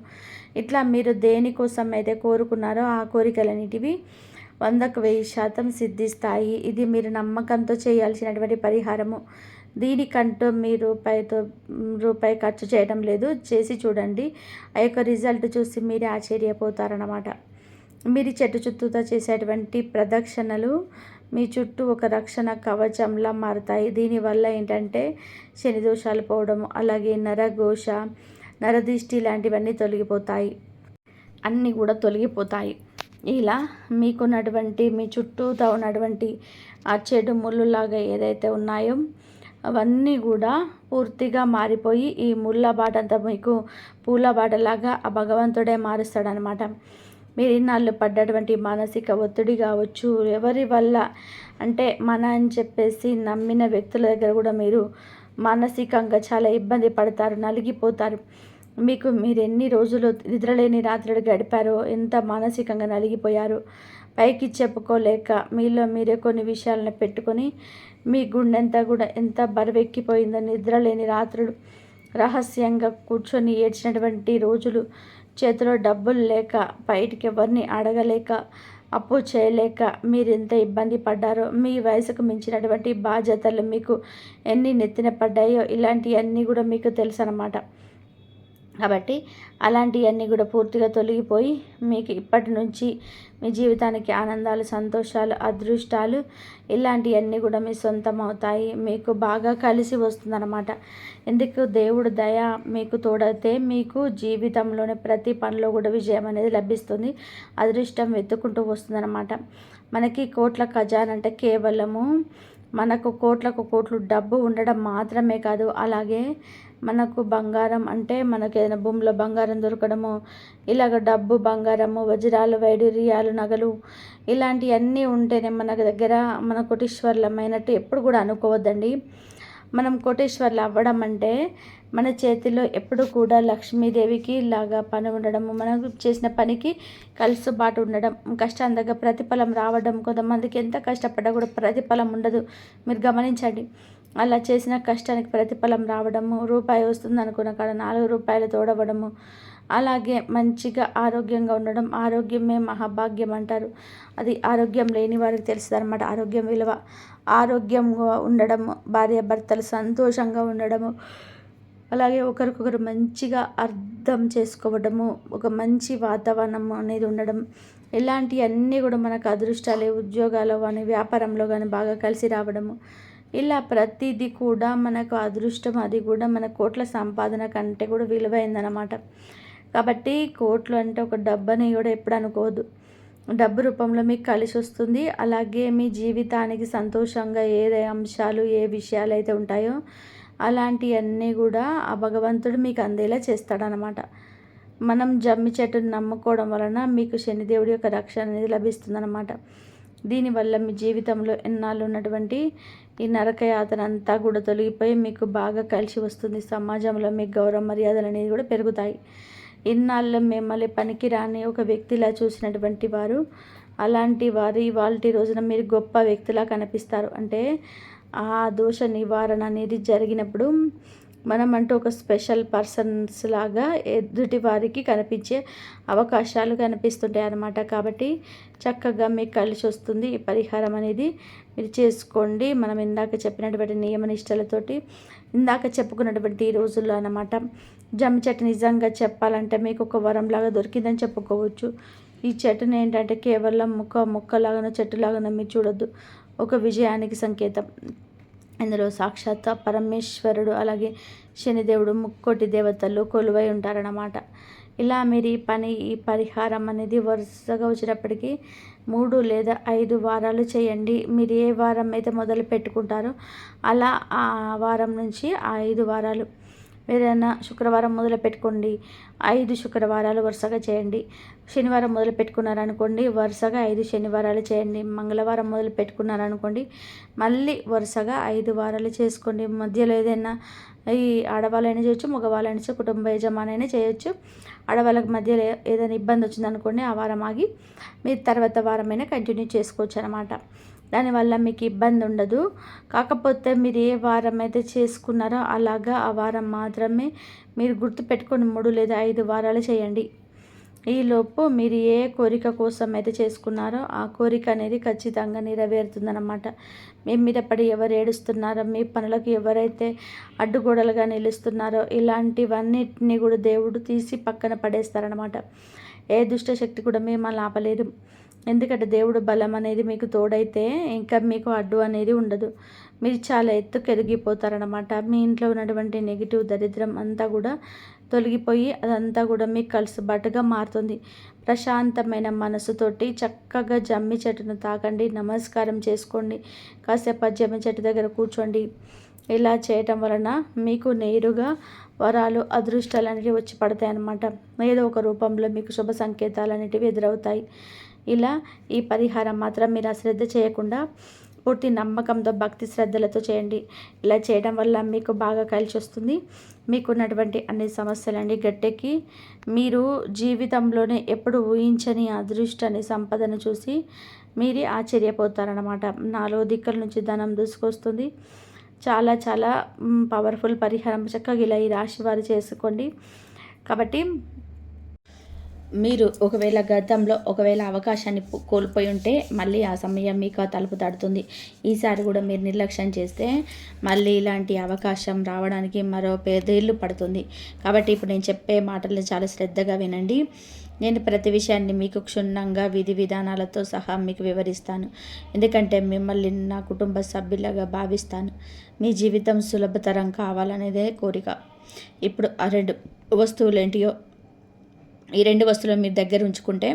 ఇట్లా మీరు దేనికోసం అయితే కోరుకున్నారో ఆ కోరికలన్నిటివి 100కు 1000% సిద్ధిస్తాయి. ఇది మీరు నమ్మకంతో చేయాల్సినటువంటి పరిహారము. దీనికంటూ మీ రూపాయి ఖర్చు చేయడం లేదు. చేసి చూడండి. ఆ యొక్క రిజల్ట్ చూసి మీరే ఆశ్చర్యపోతారన్నమాట. మీరు చెట్టు చుట్టూతో చేసేటువంటి ప్రదక్షిణలు మీ చుట్టూ ఒక రక్షణ కవచంలా మారుతాయి. దీనివల్ల ఏంటంటే శని దోషాలు పోవడం, అలాగే నరఘోష, నరదిష్టి లాంటివన్నీ తొలగిపోతాయి, అన్నీ కూడా తొలగిపోతాయి. ఇలా మీకున్నటువంటి మీ చుట్టూతో ఉన్నటువంటి ఆ చెడు ముళ్ళులాగా ఏదైతే ఉన్నాయో అవన్నీ కూడా పూర్తిగా మారిపోయి ఈ ముళ్ళ బాటంతా మీకు పూల బాటలాగా ఆ భగవంతుడే మారుస్తాడనమాట. మీరు ఇన్నాళ్ళు పడ్డటువంటి మానసిక ఒత్తిడి కావచ్చు, ఎవరి వల్ల అంటే మన అని చెప్పేసి నమ్మిన వ్యక్తుల దగ్గర కూడా మీరు మానసికంగా చాలా ఇబ్బంది పడతారు, నలిగిపోతారు. మీరు ఎన్ని రోజులు నిద్రలేని రాత్రులు గడిపారో, ఎంత మానసికంగా నలిగిపోయారు, పైకి చెప్పుకోలేక మీలో మీరే కొన్ని విషయాలను పెట్టుకొని మీ గుండెంతా కూడా ఎంత బరువెక్కిపోయిందో, నిద్రలేని రాత్రులు, రహస్యంగా కూర్చొని ఏడ్చినటువంటి రోజులు, చేతిలో డబ్బులు లేక, బయటికి ఎవరిని అడగలేక, అప్పు చేయలేక మీరు ఎంత ఇబ్బంది పడ్డారో, మీ వయసుకు మించినటువంటి బాధ్యతలు మీకు ఎన్ని నెత్తిన పడ్డాయో ఇలాంటివన్నీ కూడా మీకు తెలుసు అన్నమాట. కాబట్టి అలాంటివన్నీ కూడా పూర్తిగా తొలగిపోయి మీకు ఇప్పటి నుంచి మీ జీవితానికి ఆనందాలు, సంతోషాలు, అదృష్టాలు ఇలాంటివన్నీ కూడా మీ సొంతం అవుతాయి. మీకు బాగా కలిసి వస్తుందన్నమాట. ఎందుకు దేవుడు దయ మీకు తోడైతే మీకు జీవితంలోనే ప్రతి పనిలో కూడా విజయం అనేది లభిస్తుంది, అదృష్టం వెతుక్కుంటూ వస్తుందన్నమాట. మనకి కోట్ల ఖజానా అంటే కేవలము మనకు కోట్లకు కోట్లు డబ్బు ఉండడం మాత్రమే కాదు, అలాగే మనకు బంగారం అంటే మనకు ఏదైనా భూమిలో బంగారం దొరకడము, ఇలాగ డబ్బు, బంగారము, వజ్రాలు, వైడూర్యాలు, నగలు ఇలాంటివన్నీ ఉంటేనే మన దగ్గర మన కోటీశ్వర్లమైనట్టు ఎప్పుడు కూడా అనుకోవద్దండి. మనం కోటీశ్వర్లు అవ్వడం అంటే మన చేతిలో ఎప్పుడు కూడా లక్ష్మీదేవికి ఇలాగా పని ఉండడము, మనం చేసిన పనికి కలుసుబాటు ఉండడం, కష్టం దగ్గర ప్రతిఫలం రావడం. కొంతమందికి ఎంత కష్టపడ్డా కూడా ప్రతిఫలం ఉండదు, మీరు గమనించండి. అలా చేసిన కష్టానికి ప్రతిఫలం రావడము, రూపాయి వస్తుంది అనుకున్న కాడ 4 రూపాయలు తోడవడము, అలాగే మంచిగా ఆరోగ్యంగా ఉండడం. ఆరోగ్యమే మహాభాగ్యం అంటారు. అది ఆరోగ్యం లేని వారికి తెలుస్తుంది అనమాట ఆరోగ్యం విలువ. ఆరోగ్యంగా ఉండడము, భార్యాభర్తలు సంతోషంగా ఉండడము, అలాగే ఒకరికొకరు మంచిగా అర్థం చేసుకోవడము, ఒక మంచి వాతావరణం అనేది ఉండడం, ఇలాంటివన్నీ కూడా మనకు అదృష్టాలే. ఉద్యోగాలు కానీ, వ్యాపారంలో కానీ బాగా కలిసి రావడము, ఇలా ప్రతిదీ కూడా మనకు అదృష్టం. అది కూడా మన కోట్ల సంపాదన కంటే కూడా విలువైందనమాట. కాబట్టి కోట్లు అంటే ఒక డబ్బని కూడా ఎప్పుడు అనుకోవద్దు. డబ్బు రూపంలో మీకు కలిసి వస్తుంది. అలాగే మీ జీవితానికి సంతోషంగా ఏ అంశాలు, ఏ విషయాలు అయితే ఉంటాయో అలాంటివన్నీ కూడా ఆ భగవంతుడు మీకు అందేలా చేస్తాడనమాట. మనం జమ్మి చెట్టును నమ్ముకోవడం వలన మీకు శనిదేవుడి యొక్క రక్షణ అనేది లభిస్తుందన్నమాట. దీనివల్ల మీ జీవితంలో ఎన్నాళ్ళు ఉన్నటువంటి ఈ నరకయాతన అంతా కూడా తొలగిపోయి మీకు బాగా కలిసి వస్తుంది. సమాజంలో మీకు గౌరవ మర్యాదలు అనేది కూడా పెరుగుతాయి. ఇన్నాళ్ళు మిమ్మల్ని పనికిరాని ఒక వ్యక్తిలా చూసినటువంటి వారు, అలాంటి వారు ఇవాల్టి రోజున మీరు గొప్ప వ్యక్తిలా కనిపిస్తారు. అంటే ఆ దోష నివారణ అనేది జరిగినప్పుడు మనం అంటూ ఒక స్పెషల్ పర్సన్స్ లాగా ఎదుటి వారికి కనిపించే అవకాశాలు కనిపిస్తుంటాయి అన్నమాట. కాబట్టి చక్కగా మీకు కలిసి వస్తుంది ఈ పరిహారం అనేది మీరు చేసుకోండి. మనం ఇందాక చెప్పినటువంటి నియమ నిష్టలతోటి ఇందాక చెప్పుకున్నటువంటి ఈ రోజుల్లో అన్నమాట. జమ్మి చెట్టు నిజంగా చెప్పాలంటే మీకు ఒక వరంలాగా దొరికిందని చెప్పుకోవచ్చు. ఈ చెట్టుని ఏంటంటే కేవలం మొక్కలాగానో చెట్టులాగానో మీరు చూడొద్దు, ఒక విజయానికి సంకేతం. ఇందులో సాక్షాత్ పరమేశ్వరుడు అలాగే శనిదేవుడు ముక్కోటి దేవతలు కొలువై ఉంటారన్నమాట. ఇలా మీరు ఈ పరిహారం అనేది వరుసగా వచ్చినప్పటికీ 3 లేదా 5 వారాలు చేయండి. మీరు ఏ వారం అయితే మొదలు పెట్టుకుంటారో అలా ఆ వారం నుంచి ఆ 5 వారాలు, ఏదైనా శుక్రవారం మొదలు పెట్టుకోండి, 5 శుక్రవారాలు వరుసగా చేయండి. శనివారం మొదలు పెట్టుకున్నారనుకోండి, వరుసగా 5 శనివారాలు చేయండి. మంగళవారం మొదలు పెట్టుకున్నారనుకోండి, మళ్ళీ వరుసగా 5 వారాలు చేసుకోండి. మధ్యలో ఏదైనా ఈ ఆడవాళ్ళైనా చేయొచ్చు, మగవాళ్ళైనా చేయొచ్చు, కుటుంబ యజమానైనా చేయొచ్చు. ఆడవాళ్ళకి మధ్యలో ఏదైనా ఇబ్బంది వచ్చిందనుకోండి, ఆ వారం ఆగి మీరు తర్వాత వారమైనా కంటిన్యూ చేసుకోవచ్చు అనమాట. దానివల్ల మీకు ఇబ్బంది ఉండదు. కాకపోతే మీరు ఏ వారం అయితే చేసుకున్నారో అలాగా ఆ వారం మాత్రమే మీరు గుర్తుపెట్టుకొని 3 లేదా 5 వారాలు చేయండి. ఈలోపు మీరు ఏ కోరిక కోసం అయితే చేసుకున్నారో ఆ కోరిక అనేది ఖచ్చితంగా నెరవేరుతుందన్నమాట. మీ మీద పడి ఎవరు ఏడుస్తున్నారో, మీ పనులకు ఎవరైతే అడ్డుగోడలుగా నిలుస్తున్నారో ఇలాంటివన్నిటిని కూడా దేవుడు తీసి పక్కన పడేస్తారనమాట. ఏ దుష్ట శక్తి కూడా మిమ్మల్ని ఆపలేదు. ఎందుకంటే దేవుడు బలం అనేది మీకు తోడైతే ఇంకా మీకు అడ్డు అనేది ఉండదు. మీరు చాలా ఎత్తుకు ఎదిగిపోతారనమాట. మీ ఇంట్లో ఉన్నటువంటి నెగిటివ్ దరిద్రం అంతా కూడా తొలగిపోయి అదంతా కూడా మీకు కలుసుబాటుగా మారుతుంది. ప్రశాంతమైన మనసుతోటి చక్కగా జమ్మి చెట్టును తాకండి, నమస్కారం చేసుకోండి, కాసేపు ఆ జమ్మి చెట్టు దగ్గర కూర్చోండి. ఇలా చేయటం వలన మీకు నేరుగా వరాలు, అదృష్టాలు అనేవి వచ్చి పడతాయి అన్నమాట. ఏదో ఒక రూపంలో మీకు శుభ సంకేతాలు అనేటివి ఎదురవుతాయి. ఇలా ఈ పరిహారం మాత్రం మీరు అశ్రద్ధ చేయకుండా పూర్తి నమ్మకంతో, భక్తి శ్రద్ధలతో చేయండి. ఇలా చేయడం వల్ల మీకు బాగా కలిసి వస్తుంది. మీకున్నటువంటి అన్ని సమస్యలన్నీ గట్టెక్కి మీరు జీవితంలోనే ఎప్పుడు ఊహించని అదృష్టాన్ని, సంపదను చూసి మీరే ఆశ్చర్యపోతారనమాట. 4 దిక్కుల నుంచి ధనం దూసుకొస్తుంది. చాలా చాలా పవర్ఫుల్ పరిహారం. చక్కగా ఇలా ఈ రాశి వారు చేసుకోండి. కాబట్టి మీరు ఒకవేళ గతంలో అవకాశాన్ని కోల్పోయి ఉంటే మళ్ళీ ఆ సమయం మీకు తలుపు తడుతుంది. ఈసారి కూడా మీరు నిర్లక్ష్యం చేస్తే మళ్ళీ ఇలాంటి అవకాశం రావడానికి మరో 5 ఏళ్ళు పడుతుంది. కాబట్టి ఇప్పుడు నేను చెప్పే మాటలను చాలా శ్రద్ధగా వినండి. నేను ప్రతి విషయాన్ని మీకు క్షుణ్ణంగా విధి విధానాలతో సహా మీకు వివరిస్తాను. ఎందుకంటే మిమ్మల్ని నా కుటుంబ సభ్యులుగా భావిస్తాను. మీ జీవితం సులభతరం కావాలనేదే కోరిక. ఇప్పుడు ఆ 2 వస్తువులు ఏంటియో, ఈ 2 వస్తువులు మీరు దగ్గర ఉంచుకుంటే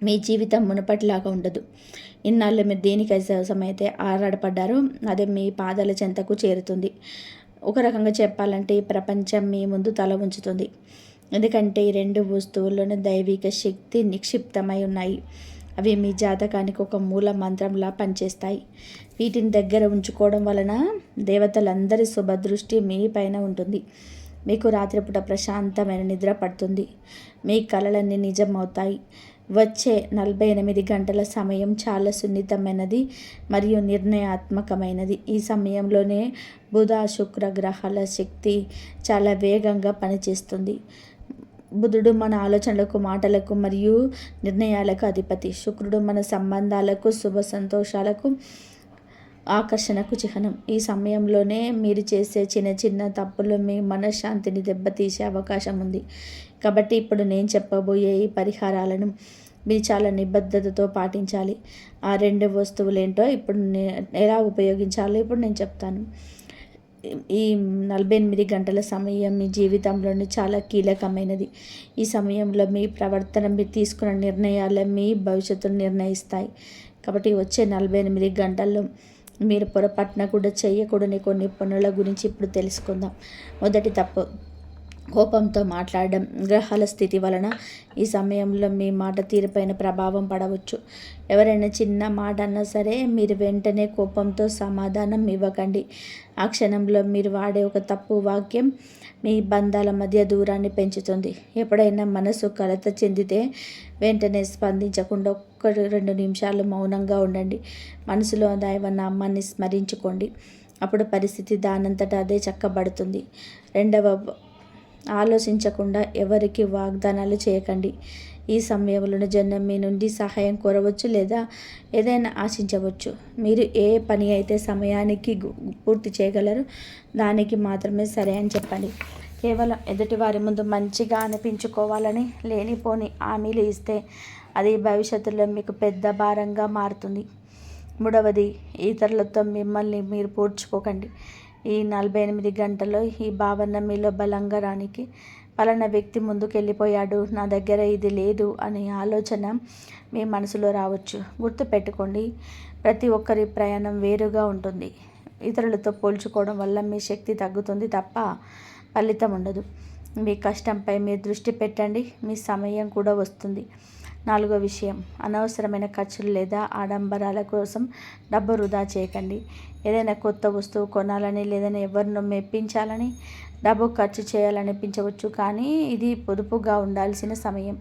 మీ జీవితం మునుపటిలాగా ఉండదు. ఇన్నాళ్ళు మీరు దేనికోసమైతే ఆరాటపడ్డారో అదే మీ పాదాల చెంతకు చేరుతుంది. ఒక రకంగా చెప్పాలంటే ఈ ప్రపంచం మీ ముందు తల ఉంచుతుంది. ఎందుకంటే ఈ 2 వస్తువుల్లోనే దైవిక శక్తి నిక్షిప్తమై ఉన్నాయి. అవి మీ జాతకానికి ఒక మూల మంత్రంలా పనిచేస్తాయి. వీటిని దగ్గర ఉంచుకోవడం వలన దేవతలందరి శుభదృష్టి మీ పైన ఉంటుంది. మీకు రాత్రిపూట ప్రశాంతమైన నిద్ర పడుతుంది. మీ కలలన్నీ నిజం అవుతాయి. వచ్చే 48 గంటల సమయం చాలా సున్నితమైనది మరియు నిర్ణయాత్మకమైనది. ఈ సమయంలోనే బుధ, శుక్ర గ్రహాల శక్తి చాలా వేగంగా పనిచేస్తుంది. బుధుడు మన ఆలోచనలకు, మాటలకు మరియు నిర్ణయాలకు అధిపతి. శుక్రుడు మన సంబంధాలకు, శుభ సంతోషాలకు, ఆకర్షణకు చిహ్నం. ఈ సమయంలోనే మీరు చేసే చిన్న చిన్న తప్పులు మీ మనశ్శాంతిని దెబ్బతీసే అవకాశం ఉంది. కాబట్టి ఇప్పుడు నేను చెప్పబోయే ఈ పరిహారాలను మీరు చాలా నిబద్ధతతో పాటించాలి. ఆ 2 వస్తువులు ఏంటో ఇప్పుడు ఎలా ఉపయోగించాలో ఇప్పుడు నేను చెప్తాను. ఈ 48 గంటల సమయం మీ జీవితంలోని చాలా కీలకమైనది. ఈ సమయంలో మీ ప్రవర్తన, మీరు తీసుకున్న నిర్ణయాలే మీ భవిష్యత్తును నిర్ణయిస్తాయి. కాబట్టి వచ్చే 48 గంటల్లో మీరు పొరపాటున కూడా చేయకూడని కొన్ని పనుల గురించి ఇప్పుడు తెలుసుకుందాం. మొదటి తప్పు, కోపంతో మాట్లాడడం. గ్రహాల స్థితి వలన ఈ సమయంలో మీ మాట తీరుపైన ప్రభావం పడవచ్చు. ఎవరైనా చిన్న మాట అన్నా సరే మీరు వెంటనే కోపంతో సమాధానం ఇవ్వకండి. ఆ క్షణంలో మీరు వాడే ఒక తప్పు వాక్యం మీ బంధాల మధ్య దూరాన్ని పెంచుతుంది. ఎప్పుడైనా మనసు కలత చెందితే వెంటనే స్పందించకుండా 1-2 నిమిషాలు మౌనంగా ఉండండి. మనసులో దైవనామాన్ని స్మరించుకోండి. అప్పుడు పరిస్థితి దానంతట అదే చక్కబడుతుంది. రెండవ, ఆలోచించకుండా ఎవరికి వాగ్దానాలు చేయకండి. ఈ సమయంలో జనం మీ నుండి సహాయం కోరవచ్చు లేదా ఏదైనా ఆశించవచ్చు. మీరు ఏ పని అయితే సమయానికి పూర్తి చేయగలరో దానికి మాత్రమే సరే అని చెప్పండి. కేవలం ఎదుటివారి ముందు మంచిగా అనిపించుకోవాలని లేనిపోని హామీలు ఇస్తే అది భవిష్యత్తులో మీకు పెద్ద భారంగా మారుతుంది. మూడవది, ఇతరులతో మిమ్మల్ని మీరు పూడ్చుకోకండి. ఈ 48 గంటల్లో ఈ భావన మీలో బలంగా రానికి పలానా వ్యక్తి ముందుకు వెళ్ళిపోయాడు, నా దగ్గర ఇది లేదు అనే ఆలోచన మీ మనసులో రావచ్చు. గుర్తుపెట్టుకోండి, ప్రతి ఒక్కరి ప్రయాణం వేరుగా ఉంటుంది. ఇతరులతో పోల్చుకోవడం వల్ల మీ శక్తి తగ్గుతుంది తప్ప ఫలితం ఉండదు. మీ కష్టంపై మీరు దృష్టి పెట్టండి, మీ సమయం కూడా వస్తుంది. నాలుగో విషయం, అనవసరమైన ఖర్చులు లేదా ఆడంబరాల కోసం డబ్బు వృధా చేయకండి. ఏదైనా కొత్త వస్తువు కొనాలని లేదని ఎవరినో మెప్పించాలని డబ్బు ఖర్చు చేయాలనిపించవచ్చు, కానీ ఇది పొదుపుగా ఉండాల్సిన సమయం.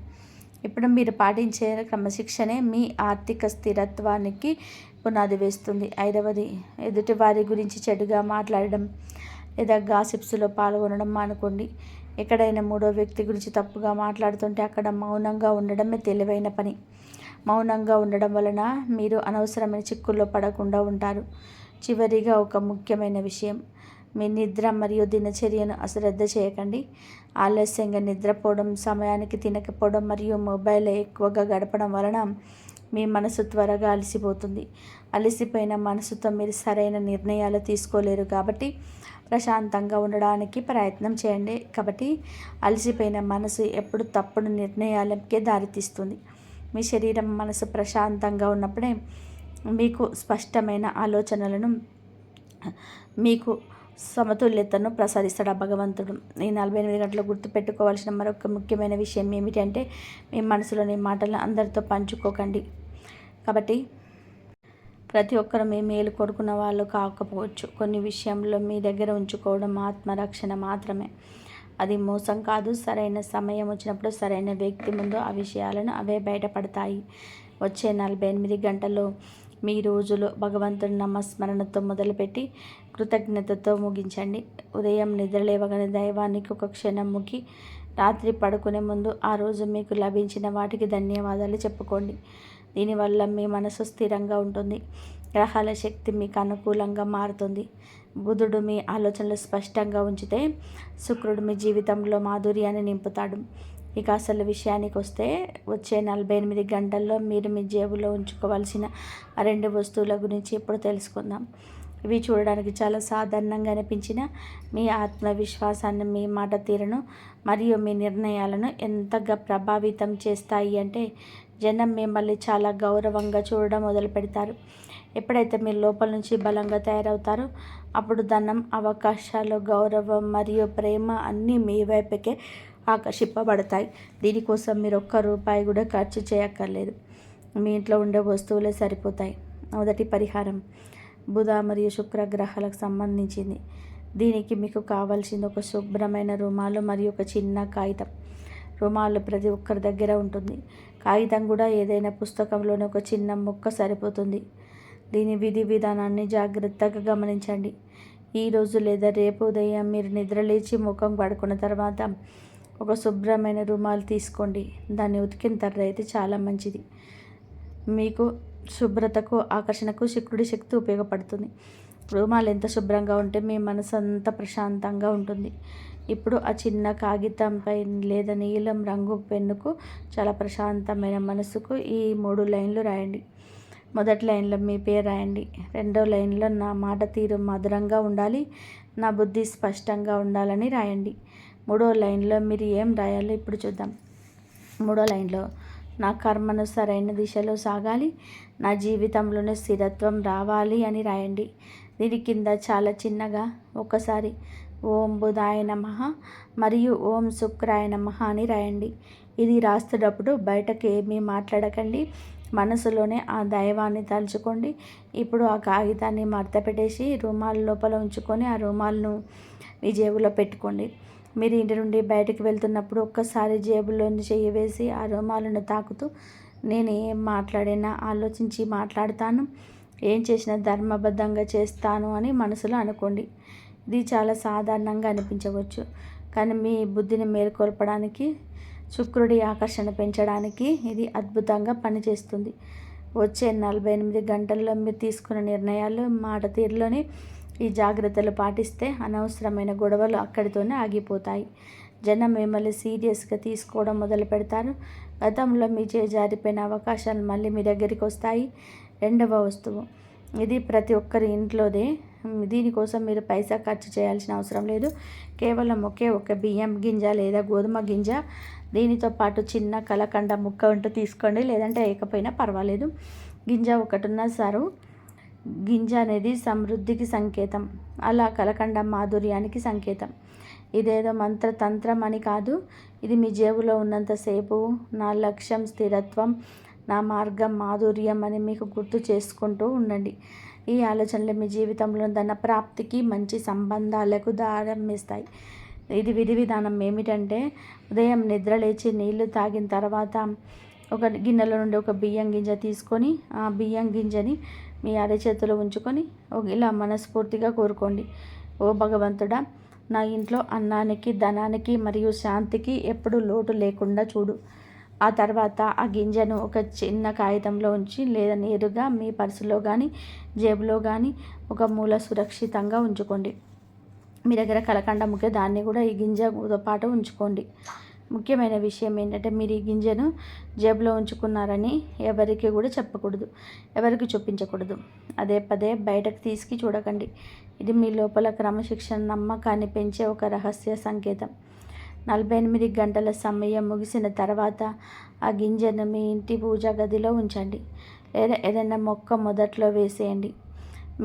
ఇప్పుడు మీరు పాటించే క్రమశిక్షణే మీ ఆర్థిక స్థిరత్వానికి పునాది వేస్తుంది. ఐదవది, ఎదుటివారి గురించి చెడుగా మాట్లాడడం లేదా గాసిప్స్లో పాల్గొనడం మానుకోండి. ఎక్కడైనా మూడో వ్యక్తి గురించి తప్పుగా మాట్లాడుతుంటే అక్కడ మౌనంగా ఉండడమే తెలివైన పని. మౌనంగా ఉండడం వలన మీరు అనవసరమైన చిక్కుల్లో పడకుండా ఉంటారు. చివరిగా ఒక ముఖ్యమైన విషయం, మీ నిద్ర మరియు దినచర్యను అశ్రద్ధ చేయకండి. ఆలస్యంగా నిద్రపోవడం, సమయానికి తినకపోవడం మరియు మొబైల్ ఎక్కువగా గడపడం వలన మీ మనసు త్వరగా అలసిపోతుంది. అలసిపోయిన మనసుతో మీరు సరైన నిర్ణయాలు తీసుకోలేరు. కాబట్టి ప్రశాంతంగా ఉండడానికి ప్రయత్నం చేయండి. కాబట్టి అలసిపోయిన మనసు ఎప్పుడు తప్పుడు నిర్ణయాలకే దారితీస్తుంది. మీ శరీరం, మనసు ప్రశాంతంగా ఉన్నప్పుడే మీకు స్పష్టమైన ఆలోచనలను, మీకు సమతుల్యతను ప్రసాదిస్తాడు ఆ భగవంతుడు. ఈ 48 గంటలు గుర్తుపెట్టుకోవాల్సిన మరొక ముఖ్యమైన విషయం ఏమిటంటే, మీ మనసులోని మాటలను అందరితో పంచుకోకండి. కాబట్టి ప్రతి ఒక్కరు మీ మేలు కోరుకున్న వాళ్ళు కాకపోవచ్చు. కొన్ని విషయంలో మీ దగ్గర ఉంచుకోవడం ఆత్మరక్షణ మాత్రమే. అది మోసం కాదు. సరైన సమయం వచ్చినప్పుడు సరైన వ్యక్తి ముందు ఆ విషయాలను అవే బయటపడతాయి. వచ్చే 48 గంటల్లో మీ రోజులు భగవంతుని నామస్మరణతో మొదలుపెట్టి కృతజ్ఞతతో ముగించండి. ఉదయం నిద్రలేవగానే దైవానికి ఒక క్షణం ముగి రాత్రి పడుకునే ముందు ఆ రోజు మీకు లభించిన వాటికి ధన్యవాదాలు చెప్పుకోండి. దీనివల్ల మీ మనసు స్థిరంగా ఉంటుంది. గ్రహాల శక్తి మీకు అనుకూలంగా మారుతుంది. బుధుడు మీ ఆలోచనలు స్పష్టంగా ఉంచితే శుక్రుడు మీ జీవితంలో మాధుర్యాన్ని నింపుతాడు. ఇక అసలు విషయానికి వస్తే, వచ్చే 48 గంటల్లో మీరు మీ జేబులో ఉంచుకోవాల్సిన 2 వస్తువుల గురించి ఇప్పుడు తెలుసుకుందాం. ఇవి చూడడానికి చాలా సాధారణంగా అనిపించిన మీ ఆత్మవిశ్వాసాన్ని, మీ మాట తీరును మరియు మీ నిర్ణయాలను ఎంతగా ప్రభావితం చేస్తాయి అంటే, జనం మిమ్మల్ని చాలా గౌరవంగా చూడడం మొదలు పెడతారు. ఎప్పుడైతే మీరు లోపల నుంచి బలంగా తయారవుతారో అప్పుడు ధనం, అవకాశాలు, గౌరవం మరియు ప్రేమ అన్నీ మీ వైపుకే ఆకర్షింపబడతాయి. దీనికోసం మీరు ఒక్క రూపాయి కూడా ఖర్చు చేయక్కర్లేదు. మీ ఇంట్లో ఉండే వస్తువులే సరిపోతాయి. మొదటి పరిహారం, బుధ మరియు శుక్ర గ్రహాలకు సంబంధించింది. దీనికి మీకు కావాల్సింది ఒక శుభ్రమైన రుమాలు మరియు ఒక చిన్న కాగితం. రుమాలు ప్రతి ఒక్కరి దగ్గర ఉంటుంది. కాగితం కూడా ఏదైనా పుస్తకంలోని ఒక చిన్న ముక్క సరిపోతుంది. దీని విధి విధానాన్ని జాగ్రత్తగా గమనించండి. ఈరోజు లేదా రేపు ఉదయం మీరు నిద్రలేచి ముఖం కడుక్కున్న తర్వాత ఒక శుభ్రమైన రుమాలు తీసుకోండి. దాన్ని ఉతికిన తర్వాత అయితే చాలా మంచిది. మీకు శుభ్రతకు, ఆకర్షణకు శుక్రుడి శక్తి ఉపయోగపడుతుంది. రుమాలు ఎంత శుభ్రంగా ఉంటే మీ మనసు అంత ప్రశాంతంగా ఉంటుంది. ఇప్పుడు ఆ చిన్న కాగితంపై లేదా నీలం రంగు పెన్నుకు చాలా ప్రశాంతమైన మనసుకు ఈ 3 లైన్లు రాయండి. మొదటి లైన్లో మీ పేరు రాయండి. రెండో లైన్లో నా మాట తీరు మధురంగా ఉండాలి, నా బుద్ధి స్పష్టంగా ఉండాలని రాయండి. మూడో లైన్లో మీరు ఏం రాయాలో ఇప్పుడు చూద్దాం. మూడో లైన్లో నా కర్మను సరైన దిశలో సాగాలి, నా జీవితంలోనే స్థిరత్వం రావాలి అని రాయండి. దీని కింద చాలా చిన్నగా ఒకసారి ఓం బుధాయ నమః మరియు ఓం శుక్రాయ నమః అని రాయండి. ఇది రాస్తున్నప్పుడు బయటకు ఏమీ మాట్లాడకండి, మనసులోనే ఆ దైవాన్ని తలుచుకోండి. ఇప్పుడు ఆ కాగితాన్ని మడత పెట్టేసి రుమాల్ లోపల ఉంచుకొని ఆ రుమాల్ను మీ జేబులో పెట్టుకోండి. మీరు ఇంటి నుండి బయటకు వెళ్తున్నప్పుడు ఒక్కసారి జేబులోని చెయ్యి వేసి ఆ రుమాలను తాకుతూ, నేను ఏం మాట్లాడినా ఆలోచించి మాట్లాడతాను, ఏం చేసినా ధర్మబద్ధంగా చేస్తాను అని మనసులో అనుకోండి. ఇది చాలా సాధారణంగా అనిపించవచ్చు, కానీ మీ బుద్ధిని మేల్కొల్పడానికి, శుక్రుడి ఆకర్షణ పెంచడానికి ఇది అద్భుతంగా పనిచేస్తుంది. వచ్చే 48 గంటల్లో మీరు తీసుకున్న నిర్ణయాలు, మాట తీరులోని ఈ జాగ్రత్తలు పాటిస్తే అనవసరమైన గొడవలు అక్కడితోనే ఆగిపోతాయి. జనం మిమ్మల్ని సీరియస్గా తీసుకోవడం మొదలు పెడతారు. గతంలో మీ జారిపోయిన అవకాశాలు మళ్ళీ మీ దగ్గరికి వస్తాయి. రెండవ వస్తువు, ఇది ప్రతి ఒక్కరి ఇంట్లోదే. దీనికోసం మీరు పైసా ఖర్చు చేయాల్సిన అవసరం లేదు. కేవలం ఒకే ఒక బియ్యం గింజ లేదా గోధుమ గింజ, దీనితో పాటు చిన్న కలకండ ముక్క ఉంటూ తీసుకోండి, లేదంటే వేయకపోయినా పర్వాలేదు. గింజ ఒకటిన్న సారు. గింజ అనేది సమృద్ధికి సంకేతం, అలా కలకండ మాధుర్యానికి సంకేతం. ఇదేదో మంత్రతంత్రం అని కాదు. ఇది మీ జేబులో ఉన్నంతసేపు నా లక్ష్యం స్థిరత్వం, నా మార్గం మాధుర్యం అని మీకు గుర్తు చేసుకుంటూ ఉండండి. ఈ ఆలోచనలు మీ జీవితంలో ధన ప్రాప్తికి, మంచి సంబంధాలకు దారం వేస్తాయి. ఇది విధి విధానం ఏమిటంటే, ఉదయం నిద్ర లేచి నీళ్లు తాగిన తర్వాత ఒక గిన్నెలో నుండి ఒక బియ్యం గింజ తీసుకొని, ఆ బియ్యం గింజని మీ అరచేతిలో ఉంచుకొని ఇలా మనస్ఫూర్తిగా కోరుకోండి. ఓ భగవంతుడా, నా ఇంట్లో అన్నానికి, ధనానికి మరియు శాంతికి ఎప్పుడూ లోటు లేకుండా చూడు. ఆ తర్వాత ఆ గింజను ఒక చిన్న కాగితంలో ఉంచి, లేదా నేరుగా మీ పర్సులో కానీ, జేబులో కానీ ఒక మూల సురక్షితంగా ఉంచుకోండి. మీ దగ్గర కలకండ ముఖ్య, దాన్ని కూడా ఈ గింజతో పాటు ఉంచుకోండి. ముఖ్యమైన విషయం ఏంటంటే, మీరు ఈ గింజను జేబులో ఉంచుకున్నారని ఎవరికి కూడా చెప్పకూడదు, ఎవరికి చూపించకూడదు. అదే పదే బయటకు తీసుకు చూడకండి. ఇది మీ లోపల క్రమశిక్షణ, నమ్మకాన్ని పెంచే ఒక రహస్య సంకేతం. 48 గంటల సమయం ముగిసిన తర్వాత ఆ గింజను మీ ఇంటి పూజా గదిలో ఉంచండి, లేదా ఏదైనా మొక్క మొదట్లో వేసేయండి.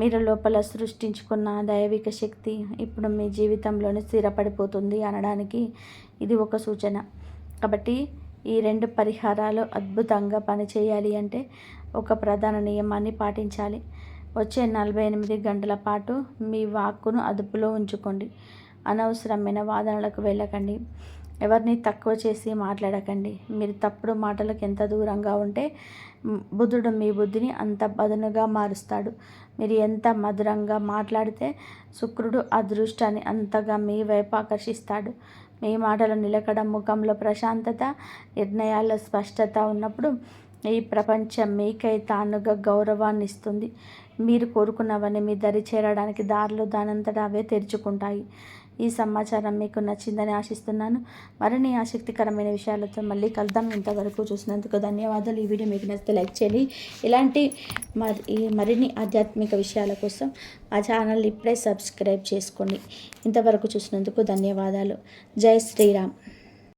మీరు లోపల సృష్టించుకున్న దైవిక శక్తి ఇప్పుడు మీ జీవితంలోనే స్థిరపడిపోతుంది అనడానికి ఇది ఒక సూచన. కాబట్టి ఈ 2 పరిహారాలు అద్భుతంగా పనిచేయాలి అంటే ఒక ప్రధాన నియమాన్ని పాటించాలి. వచ్చే 48 గంటల పాటు మీ వాక్కును అదుపులో ఉంచుకోండి. అనవసరమైన వాదనలకు వెళ్ళకండి. ఎవరిని తక్కువ చేసి మాట్లాడకండి. మీరు తప్పుడు మాటలకు ఎంత దూరంగా ఉంటే బుధుడు మీ బుద్ధిని అంత పదునుగా మారుస్తాడు. మీరు ఎంత మధురంగా మాట్లాడితే శుక్రుడు అదృష్టాన్ని అంతగా మీ వైపు ఆకర్షిస్తాడు. మీ మాటలు నిలకడ, ముఖంలో ప్రశాంతత, నిర్ణయాల్లో స్పష్టత ఉన్నప్పుడు ఈ ప్రపంచం మీకై తానుగా గౌరవాన్ని ఇస్తుంది. మీరు కోరుకున్నవన్నీ మీ దరి చేరడానికి దారులు దానంతటా అవే తెరుచుకుంటాయి. ఈ సమాచారం మీకు నచ్చిందని ఆశిస్తున్నాను. మరిన్ని ఆసక్తికరమైన విషయాలతో మళ్ళీ కలుద్దాం. ఇంతవరకు చూసినందుకు ధన్యవాదాలు. ఈ వీడియో మీకు నచ్చితే లైక్ చేయండి. ఇలాంటి మరిన్ని ఆధ్యాత్మిక విషయాల కోసం ఆ ఛానల్ ఇప్పుడే సబ్స్క్రైబ్ చేసుకోండి. ఇంతవరకు చూసినందుకు ధన్యవాదాలు. జై శ్రీరామ్.